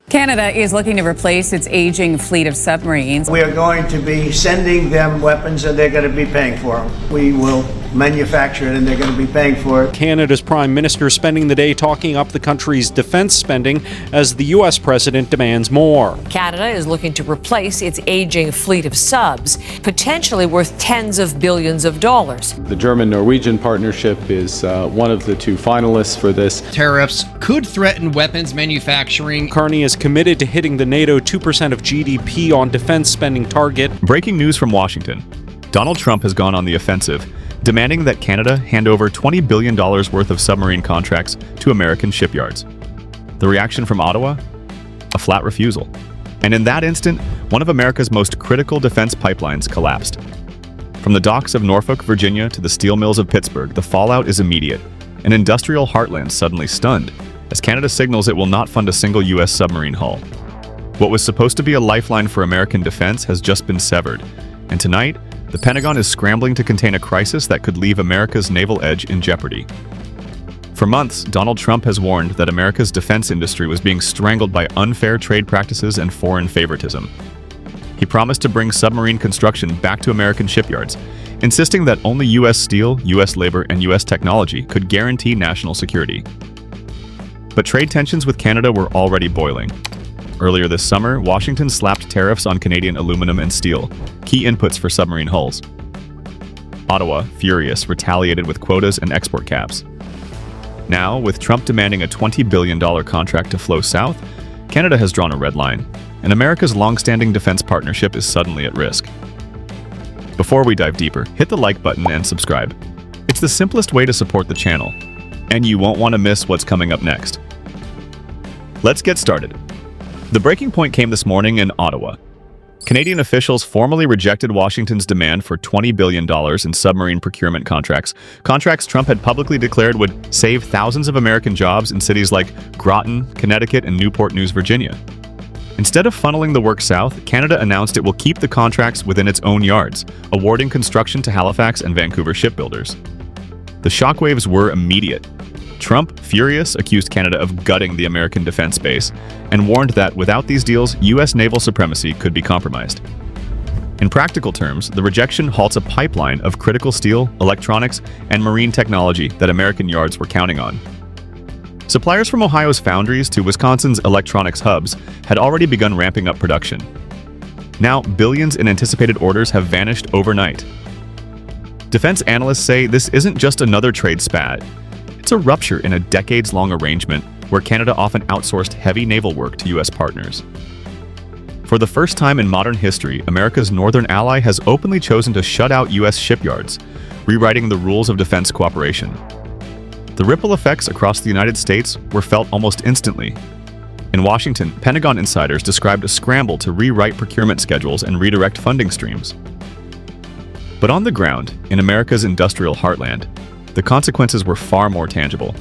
Canada is looking to replace its aging fleet of submarines. We are going to be sending them weapons and they're going to be paying for them. We will manufacture it and they're going to be paying for it. Canada's Prime Minister spending the day talking up the country's defense spending as the U.S. President demands more. Canada is looking to replace its aging fleet of subs, potentially worth tens of billions of dollars. The German-Norwegian partnership is one of the two finalists for this. Tariffs could threaten weapons manufacturing. Carney is committed to hitting the NATO 2% of GDP on defense spending target. Breaking news from Washington. Donald Trump has gone on the offensive, demanding that Canada hand over $20 billion worth of submarine contracts to American shipyards. The reaction from Ottawa? A flat refusal. And in that instant, one of America's most critical defense pipelines collapsed. From the docks of Norfolk, Virginia to the steel mills of Pittsburgh, the fallout is immediate. An industrial heartland suddenly stunned, as Canada signals it will not fund a single U.S. submarine hull. What was supposed to be a lifeline for American defense has just been severed, and tonight, the Pentagon is scrambling to contain a crisis that could leave America's naval edge in jeopardy. For months, Donald Trump has warned that America's defense industry was being strangled by unfair trade practices and foreign favoritism. He promised to bring submarine construction back to American shipyards, insisting that only U.S. steel, U.S. labor, and U.S. technology could guarantee national security. But trade tensions with Canada were already boiling. Earlier this summer, Washington slapped tariffs on Canadian aluminum and steel, key inputs for submarine hulls. Ottawa, furious, retaliated with quotas and export caps. Now, with Trump demanding a $20 billion contract to flow south, Canada has drawn a red line, and America's long-standing defense partnership is suddenly at risk. Before we dive deeper, hit the like button and subscribe. It's the simplest way to support the channel, and you won't want to miss what's coming up next. Let's get started. The breaking point came this morning in Ottawa. Canadian officials formally rejected Washington's demand for $20 billion in submarine procurement contracts Trump had publicly declared would save thousands of American jobs in cities like Groton, Connecticut, and Newport News, Virginia. Instead of funneling the work south, Canada announced it will keep the contracts within its own yards, awarding construction to Halifax and Vancouver shipbuilders. The shockwaves were immediate. Trump, furious, accused Canada of gutting the American defense base and warned that without these deals, U.S. naval supremacy could be compromised. In practical terms, the rejection halts a pipeline of critical steel, electronics, and marine technology that American yards were counting on. Suppliers from Ohio's foundries to Wisconsin's electronics hubs had already begun ramping up production. Now, billions in anticipated orders have vanished overnight. Defense analysts say this isn't just another trade spat. It's a rupture in a decades-long arrangement where Canada often outsourced heavy naval work to U.S. partners. For the first time in modern history, America's northern ally has openly chosen to shut out U.S. shipyards, rewriting the rules of defense cooperation. The ripple effects across the United States were felt almost instantly. In Washington, Pentagon insiders described a scramble to rewrite procurement schedules and redirect funding streams. But on the ground, in America's industrial heartland, the consequences were far more tangible.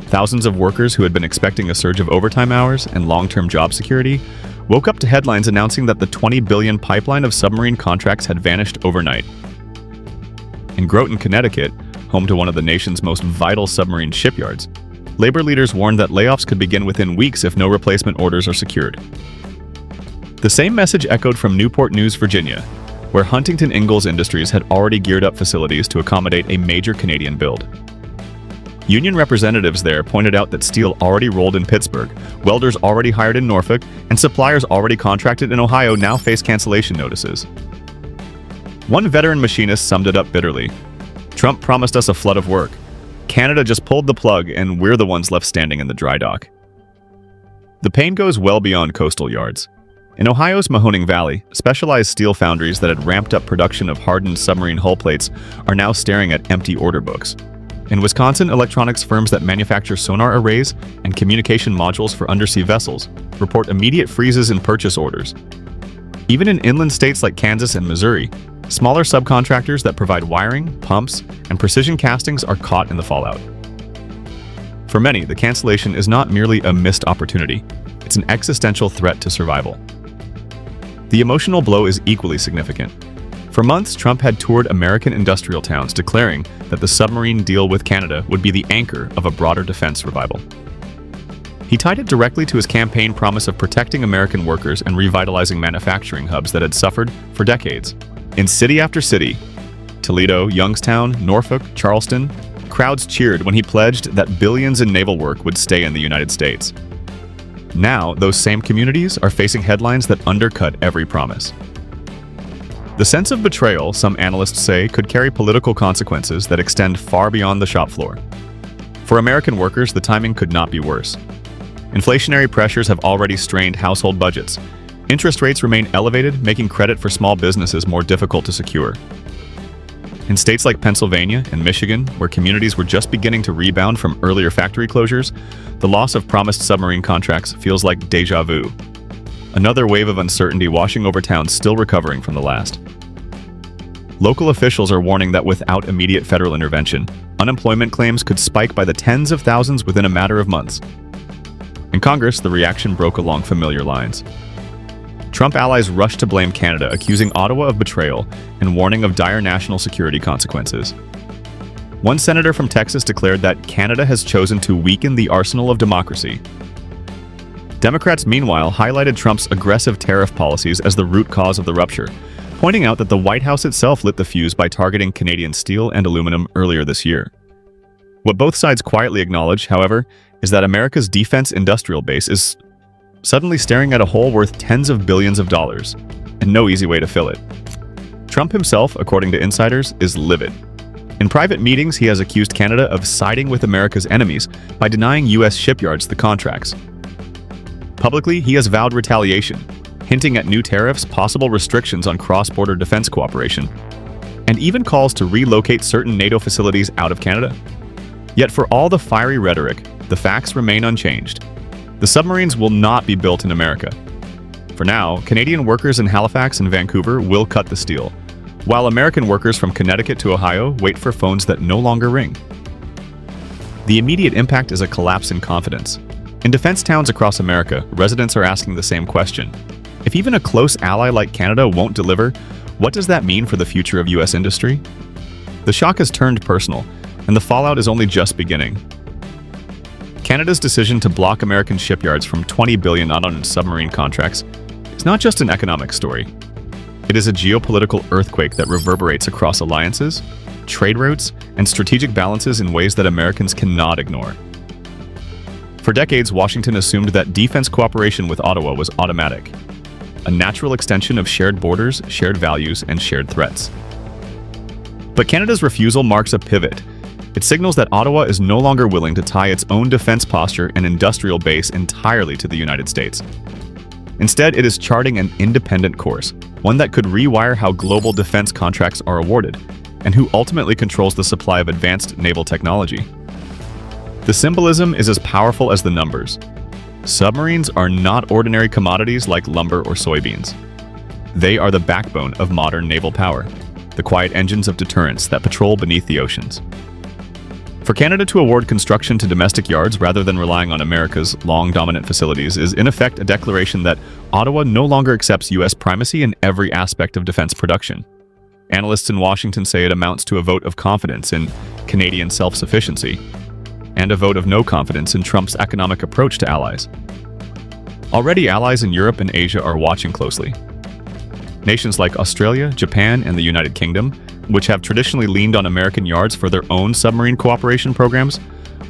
Thousands of workers who had been expecting a surge of overtime hours and long-term job security woke up to headlines announcing that the $20 billion pipeline of submarine contracts had vanished overnight. In Groton, Connecticut, home to one of the nation's most vital submarine shipyards, labor leaders warned that layoffs could begin within weeks if no replacement orders are secured. The same message echoed from Newport News, Virginia, where Huntington Ingalls Industries had already geared up facilities to accommodate a major Canadian build. Union representatives there pointed out that steel already rolled in Pittsburgh, welders already hired in Norfolk, and suppliers already contracted in Ohio now face cancellation notices. One veteran machinist summed it up bitterly. Trump promised us a flood of work. Canada just pulled the plug, and we're the ones left standing in the dry dock. The pain goes well beyond coastal yards. In Ohio's Mahoning Valley, specialized steel foundries that had ramped up production of hardened submarine hull plates are now staring at empty order books. In Wisconsin, electronics firms that manufacture sonar arrays and communication modules for undersea vessels report immediate freezes in purchase orders. Even in inland states like Kansas and Missouri, smaller subcontractors that provide wiring, pumps, and precision castings are caught in the fallout. For many, the cancellation is not merely a missed opportunity, it's an existential threat to survival. The emotional blow is equally significant. For months, Trump had toured American industrial towns declaring that the submarine deal with Canada would be the anchor of a broader defense revival. He tied it directly to his campaign promise of protecting American workers and revitalizing manufacturing hubs that had suffered for decades. In city after city, Toledo, Youngstown, Norfolk, Charleston, crowds cheered when he pledged that billions in naval work would stay in the United States. Now, those same communities are facing headlines that undercut every promise. The sense of betrayal, some analysts say, could carry political consequences that extend far beyond the shop floor. For American workers, the timing could not be worse. Inflationary pressures have already strained household budgets. Interest rates remain elevated, making credit for small businesses more difficult to secure. In states like Pennsylvania and Michigan, where communities were just beginning to rebound from earlier factory closures, the loss of promised submarine contracts feels like déjà vu. Another wave of uncertainty washing over towns still recovering from the last. Local officials are warning that without immediate federal intervention, unemployment claims could spike by the tens of thousands within a matter of months. In Congress, the reaction broke along familiar lines. Trump allies rushed to blame Canada, accusing Ottawa of betrayal and warning of dire national security consequences. One senator from Texas declared that Canada has chosen to weaken the arsenal of democracy. Democrats, meanwhile, highlighted Trump's aggressive tariff policies as the root cause of the rupture, pointing out that the White House itself lit the fuse by targeting Canadian steel and aluminum earlier this year. What both sides quietly acknowledge, however, is that America's defense industrial base is suddenly staring at a hole worth tens of billions of dollars, and no easy way to fill it. Trump himself, according to insiders, is livid. In private meetings, he has accused Canada of siding with America's enemies by denying U.S. shipyards the contracts. Publicly, he has vowed retaliation, hinting at new tariffs, possible restrictions on cross-border defense cooperation, and even calls to relocate certain NATO facilities out of Canada. Yet for all the fiery rhetoric, the facts remain unchanged. The submarines will not be built in America. For now, Canadian workers in Halifax and Vancouver will cut the steel, while American workers from Connecticut to Ohio wait for phones that no longer ring. The immediate impact is a collapse in confidence. In defense towns across America, residents are asking the same question. If even a close ally like Canada won't deliver, what does that mean for the future of U.S. industry? The shock has turned personal, and the fallout is only just beginning. Canada's decision to block American shipyards from $20 billion on submarine contracts is not just an economic story. It is a geopolitical earthquake that reverberates across alliances, trade routes, and strategic balances in ways that Americans cannot ignore. For decades, Washington assumed that defense cooperation with Ottawa was automatic, a natural extension of shared borders, shared values, and shared threats. But Canada's refusal marks a pivot. It signals that Ottawa is no longer willing to tie its own defense posture and industrial base entirely to the United States. Instead, it is charting an independent course, one that could rewire how global defense contracts are awarded, and who ultimately controls the supply of advanced naval technology. The symbolism is as powerful as the numbers. Submarines are not ordinary commodities like lumber or soybeans. They are the backbone of modern naval power, the quiet engines of deterrence that patrol beneath the oceans. For Canada to award construction to domestic yards rather than relying on America's long dominant facilities is in effect a declaration that Ottawa no longer accepts U.S. primacy in every aspect of defense production. Analysts in Washington say it amounts to a vote of confidence in Canadian self-sufficiency, and a vote of no confidence in Trump's economic approach to allies. Already, allies in Europe and Asia are watching closely. Nations like Australia, Japan, and the United Kingdom, which have traditionally leaned on American yards for their own submarine cooperation programs,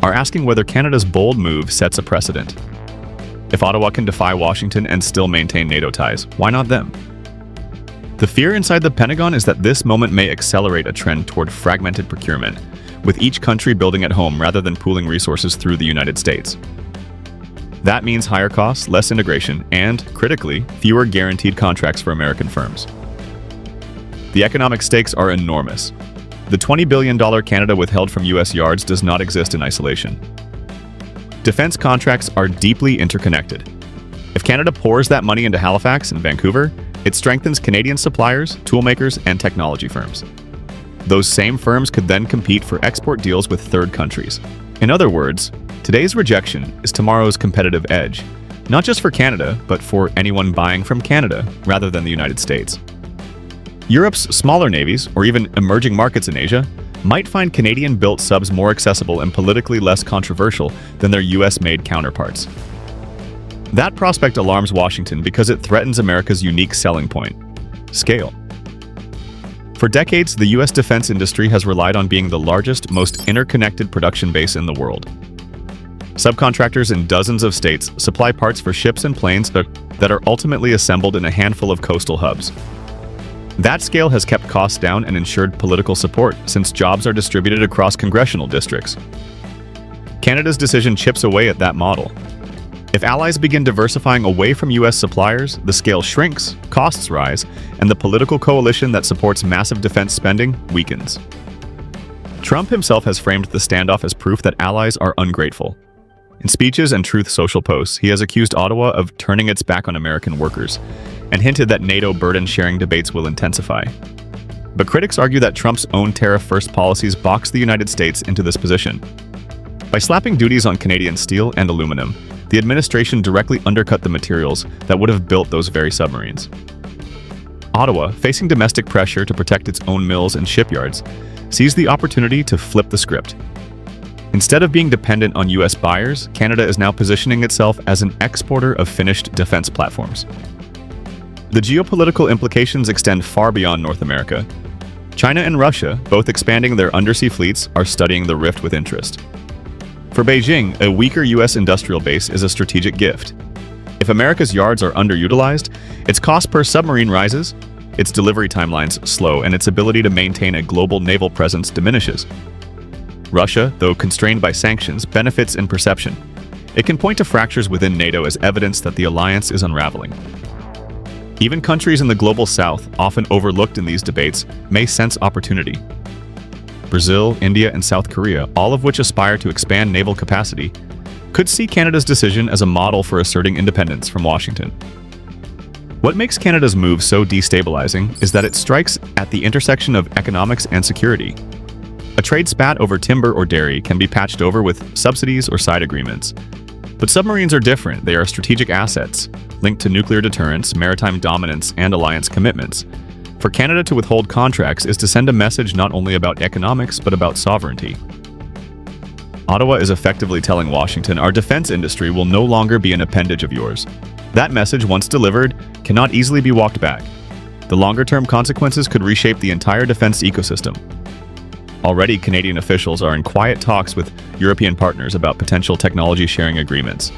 are asking whether Canada's bold move sets a precedent. If Ottawa can defy Washington and still maintain NATO ties, why not them? The fear inside the Pentagon is that this moment may accelerate a trend toward fragmented procurement, with each country building at home rather than pooling resources through the United States. That means higher costs, less integration, and, critically, fewer guaranteed contracts for American firms. The economic stakes are enormous. The $20 billion Canada withheld from U.S. yards does not exist in isolation. Defense contracts are deeply interconnected. If Canada pours that money into Halifax and Vancouver, it strengthens Canadian suppliers, toolmakers, and technology firms. Those same firms could then compete for export deals with third countries. In other words, today's rejection is tomorrow's competitive edge, not just for Canada, but for anyone buying from Canada rather than the United States. Europe's smaller navies, or even emerging markets in Asia, might find Canadian-built subs more accessible and politically less controversial than their US-made counterparts. That prospect alarms Washington because it threatens America's unique selling point: scale. For decades, the U.S. defense industry has relied on being the largest, most interconnected production base in the world. Subcontractors in dozens of states supply parts for ships and planes that are ultimately assembled in a handful of coastal hubs. That scale has kept costs down and ensured political support, since jobs are distributed across congressional districts. Canada's decision chips away at that model. If allies begin diversifying away from U.S. suppliers, the scale shrinks, costs rise, and the political coalition that supports massive defense spending weakens. Trump himself has framed the standoff as proof that allies are ungrateful. In speeches and Truth Social posts, he has accused Ottawa of turning its back on American workers and hinted that NATO burden-sharing debates will intensify. But critics argue that Trump's own tariff-first policies box the United States into this position. By slapping duties on Canadian steel and aluminum, the administration directly undercut the materials that would have built those very submarines. Ottawa, facing domestic pressure to protect its own mills and shipyards, sees the opportunity to flip the script. Instead of being dependent on U.S. buyers, Canada is now positioning itself as an exporter of finished defense platforms. The geopolitical implications extend far beyond North America. China and Russia, both expanding their undersea fleets, are studying the rift with interest. For Beijing, a weaker U.S. industrial base is a strategic gift. If America's yards are underutilized, its cost per submarine rises, its delivery timelines slow, and its ability to maintain a global naval presence diminishes. Russia, though constrained by sanctions, benefits in perception. It can point to fractures within NATO as evidence that the alliance is unraveling. Even countries in the global south, often overlooked in these debates, may sense opportunity. Brazil, India, and South Korea, all of which aspire to expand naval capacity, could see Canada's decision as a model for asserting independence from Washington. What makes Canada's move so destabilizing is that it strikes at the intersection of economics and security. A trade spat over timber or dairy can be patched over with subsidies or side agreements. But submarines are different. They are strategic assets, linked to nuclear deterrence, maritime dominance, and alliance commitments. For Canada to withhold contracts is to send a message not only about economics, but about sovereignty. Ottawa is effectively telling Washington, our defense industry will no longer be an appendage of yours. That message, once delivered, cannot easily be walked back. The longer-term consequences could reshape the entire defense ecosystem. Already, Canadian officials are in quiet talks with European partners about potential technology-sharing agreements.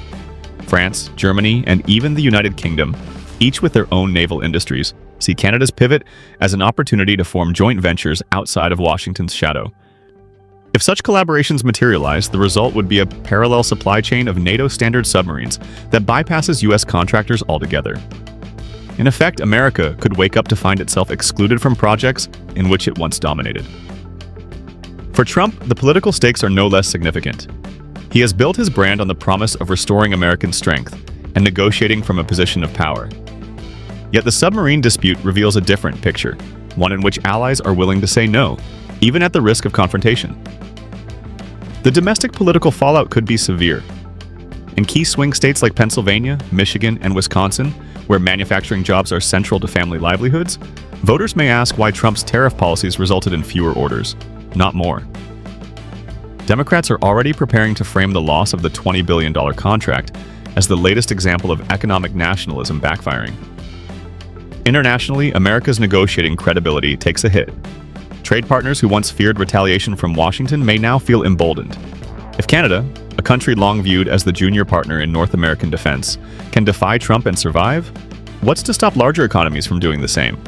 France, Germany, and even the United Kingdom, each with their own naval industries, see Canada's pivot as an opportunity to form joint ventures outside of Washington's shadow. If such collaborations materialize, the result would be a parallel supply chain of NATO-standard submarines that bypasses U.S. contractors altogether. In effect, America could wake up to find itself excluded from projects in which it once dominated. For Trump, the political stakes are no less significant. He has built his brand on the promise of restoring American strength and negotiating from a position of power. Yet the submarine dispute reveals a different picture, one in which allies are willing to say no, even at the risk of confrontation. The domestic political fallout could be severe. In key swing states like Pennsylvania, Michigan, and Wisconsin, where manufacturing jobs are central to family livelihoods, voters may ask why Trump's tariff policies resulted in fewer orders, not more. Democrats are already preparing to frame the loss of the $20 billion contract as the latest example of economic nationalism backfiring. Internationally, America's negotiating credibility takes a hit. Trade partners who once feared retaliation from Washington may now feel emboldened. If Canada, a country long viewed as the junior partner in North American defense, can defy Trump and survive, what's to stop larger economies from doing the same?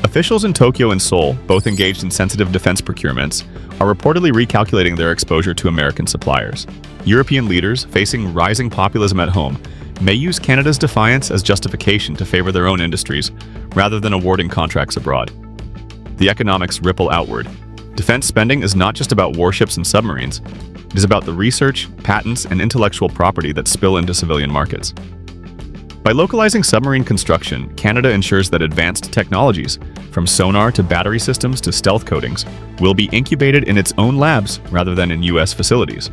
Officials in Tokyo and Seoul, both engaged in sensitive defense procurements, are reportedly recalculating their exposure to American suppliers. European leaders, facing rising populism at home, may use Canada's defiance as justification to favor their own industries, rather than awarding contracts abroad. The economics ripple outward. Defense spending is not just about warships and submarines. It is about the research, patents, and intellectual property that spill into civilian markets. By localizing submarine construction, Canada ensures that advanced technologies, from sonar to battery systems to stealth coatings, will be incubated in its own labs rather than in U.S. facilities.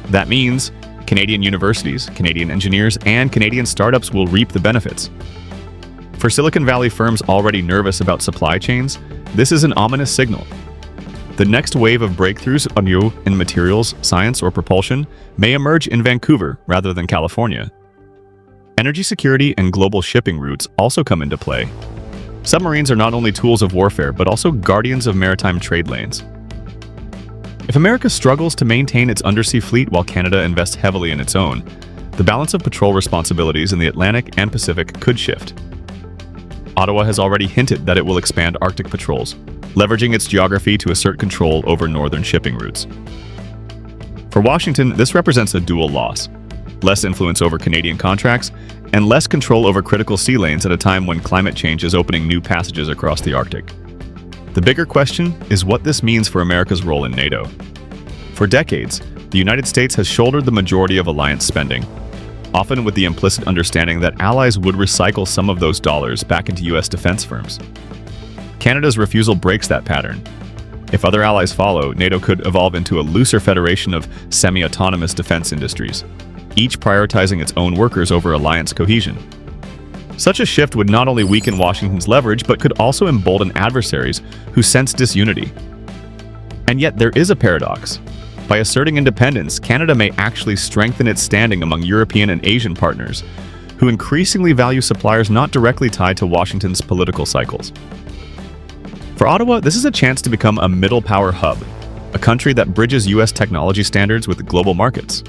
That means Canadian universities, Canadian engineers, and Canadian startups will reap the benefits. For Silicon Valley firms already nervous about supply chains, this is an ominous signal. The next wave of breakthroughs in materials, science, or propulsion may emerge in Vancouver rather than California. Energy security and global shipping routes also come into play. Submarines are not only tools of warfare, but also guardians of maritime trade lanes. If America struggles to maintain its undersea fleet while Canada invests heavily in its own, the balance of patrol responsibilities in the Atlantic and Pacific could shift. Ottawa has already hinted that it will expand Arctic patrols, leveraging its geography to assert control over northern shipping routes. For Washington, this represents a dual loss: less influence over Canadian contracts and less control over critical sea lanes at a time when climate change is opening new passages across the Arctic. The bigger question is what this means for America's role in NATO. For decades, the United States has shouldered the majority of alliance spending, often with the implicit understanding that allies would recycle some of those dollars back into U.S. defense firms. Canada's refusal breaks that pattern. If other allies follow, NATO could evolve into a looser federation of semi-autonomous defense industries, each prioritizing its own workers over alliance cohesion. Such a shift would not only weaken Washington's leverage, but could also embolden adversaries who sense disunity. And yet there is a paradox. By asserting independence, Canada may actually strengthen its standing among European and Asian partners, who increasingly value suppliers not directly tied to Washington's political cycles. For Ottawa, this is a chance to become a middle power hub, a country that bridges U.S. technology standards with global markets.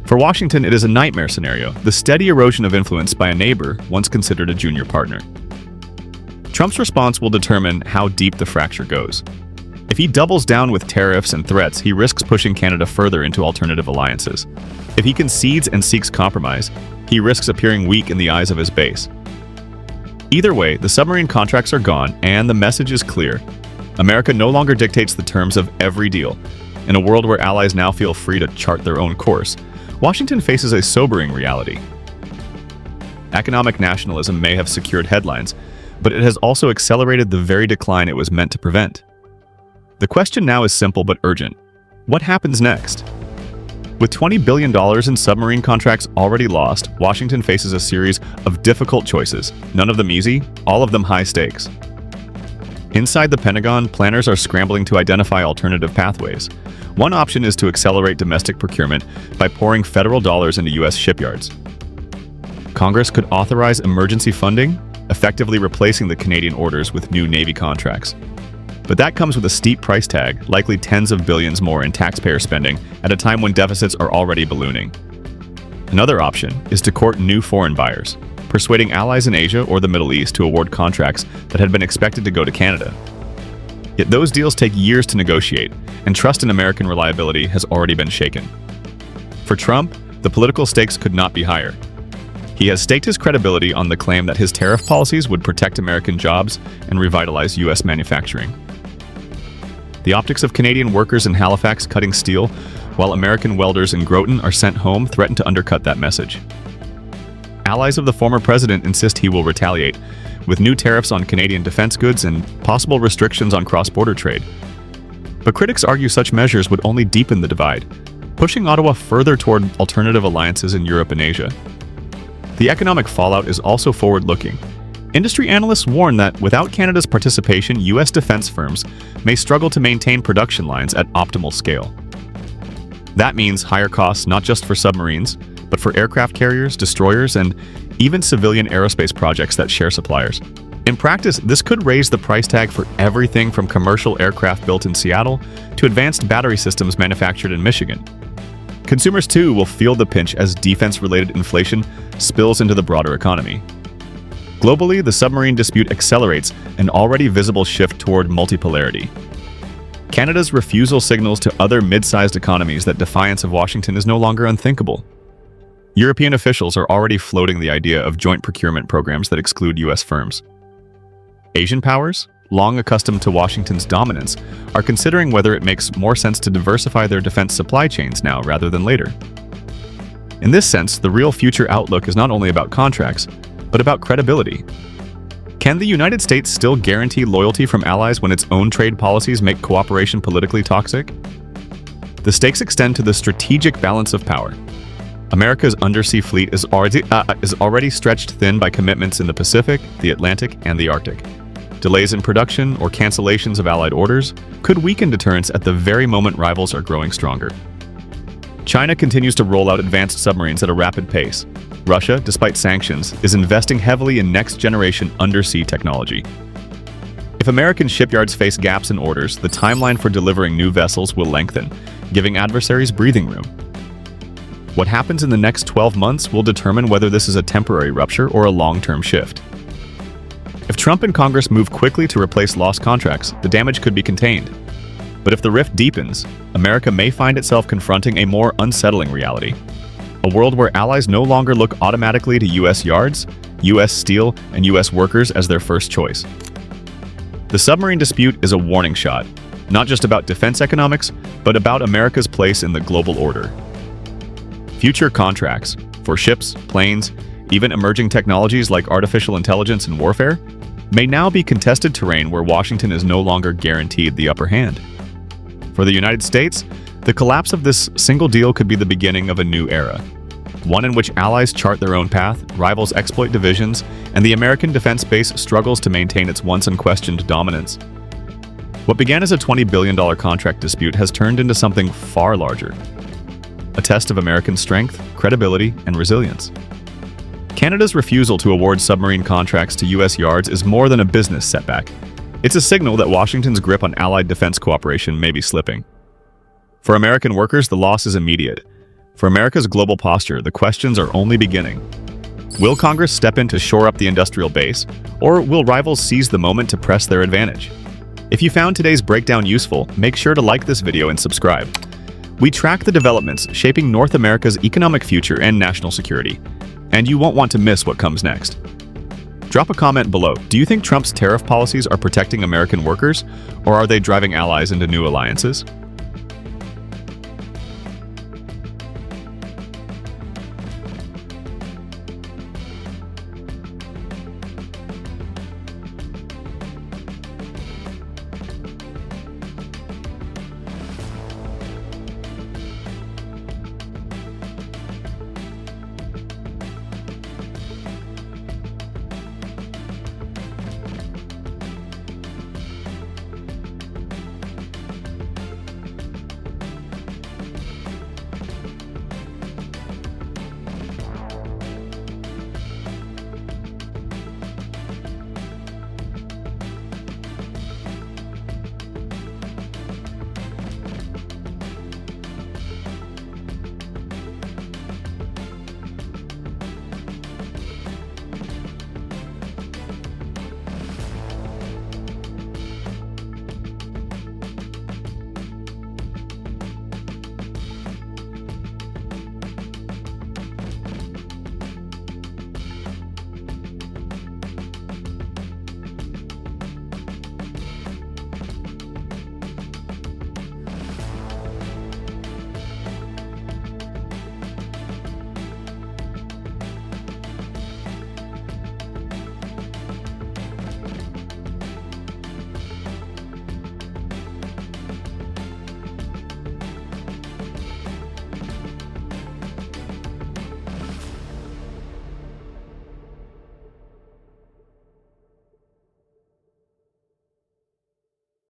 For Washington, it is a nightmare scenario, the steady erosion of influence by a neighbor once considered a junior partner. Trump's response will determine how deep the fracture goes. If he doubles down with tariffs and threats, he risks pushing Canada further into alternative alliances. If he concedes and seeks compromise, he risks appearing weak in the eyes of his base. Either way, the submarine contracts are gone, and the message is clear. America no longer dictates the terms of every deal. In a world where allies now feel free to chart their own course, Washington faces a sobering reality. Economic nationalism may have secured headlines, but it has also accelerated the very decline it was meant to prevent. The question now is simple but urgent. What happens next? With $20 billion in submarine contracts already lost, Washington faces a series of difficult choices, none of them easy, all of them high stakes. Inside the Pentagon, planners are scrambling to identify alternative pathways. One option is to accelerate domestic procurement by pouring federal dollars into U.S. shipyards. Congress could authorize emergency funding, effectively replacing the Canadian orders with new Navy contracts. But that comes with a steep price tag, likely tens of billions more in taxpayer spending at a time when deficits are already ballooning. Another option is to court new foreign buyers, persuading allies in Asia or the Middle East to award contracts that had been expected to go to Canada. Yet those deals take years to negotiate, and trust in American reliability has already been shaken. For Trump, the political stakes could not be higher. He has staked his credibility on the claim that his tariff policies would protect American jobs and revitalize U.S. manufacturing. The optics of Canadian workers in Halifax cutting steel, while American welders in Groton are sent home, threaten to undercut that message. Allies of the former president insist he will retaliate, with new tariffs on Canadian defense goods and possible restrictions on cross-border trade. But critics argue such measures would only deepen the divide, pushing Ottawa further toward alternative alliances in Europe and Asia. The economic fallout is also forward-looking. Industry analysts warn that without Canada's participation, U.S. defense firms may struggle to maintain production lines at optimal scale. That means higher costs not just for submarines, but for aircraft carriers, destroyers, and even civilian aerospace projects that share suppliers. In practice, this could raise the price tag for everything from commercial aircraft built in Seattle to advanced battery systems manufactured in Michigan. Consumers, too, will feel the pinch as defense-related inflation spills into the broader economy. Globally, the submarine dispute accelerates an already visible shift toward multipolarity. Canada's refusal signals to other mid-sized economies that defiance of Washington is no longer unthinkable. European officials are already floating the idea of joint procurement programs that exclude U.S. firms. Asian powers, long accustomed to Washington's dominance, are considering whether it makes more sense to diversify their defense supply chains now rather than later. In this sense, the real future outlook is not only about contracts, but about credibility. Can the United States still guarantee loyalty from allies when its own trade policies make cooperation politically toxic? The stakes extend to the strategic balance of power. America's undersea fleet is already stretched thin by commitments in the Pacific, the Atlantic, and the Arctic. Delays in production or cancellations of Allied orders could weaken deterrence at the very moment rivals are growing stronger. China continues to roll out advanced submarines at a rapid pace, Russia, despite sanctions, is investing heavily in next-generation undersea technology. If American shipyards face gaps in orders, the timeline for delivering new vessels will lengthen, giving adversaries breathing room. What happens in the next 12 months will determine whether this is a temporary rupture or a long-term shift. If Trump and Congress move quickly to replace lost contracts, the damage could be contained. But if the rift deepens, America may find itself confronting a more unsettling reality. A world where allies no longer look automatically to U.S. yards, U.S. steel, and U.S. workers as their first choice. The submarine dispute is a warning shot, not just about defense economics, but about America's place in the global order. Future contracts for ships, planes, even emerging technologies like artificial intelligence and warfare may now be contested terrain where Washington is no longer guaranteed the upper hand. For the United States, the collapse of this single deal could be the beginning of a new era, one in which allies chart their own path, rivals exploit divisions, and the American defense base struggles to maintain its once unquestioned dominance. What began as a $20 billion contract dispute has turned into something far larger, a test of American strength, credibility, and resilience. Canada's refusal to award submarine contracts to U.S. yards is more than a business setback. It's a signal that Washington's grip on allied defense cooperation may be slipping. For American workers, the loss is immediate. For America's global posture, the questions are only beginning. Will Congress step in to shore up the industrial base, or will rivals seize the moment to press their advantage? If you found today's breakdown useful, make sure to like this video and subscribe. We track the developments shaping North America's economic future and national security, and you won't want to miss what comes next. Drop a comment below. Do you think Trump's tariff policies are protecting American workers, or are they driving allies into new alliances?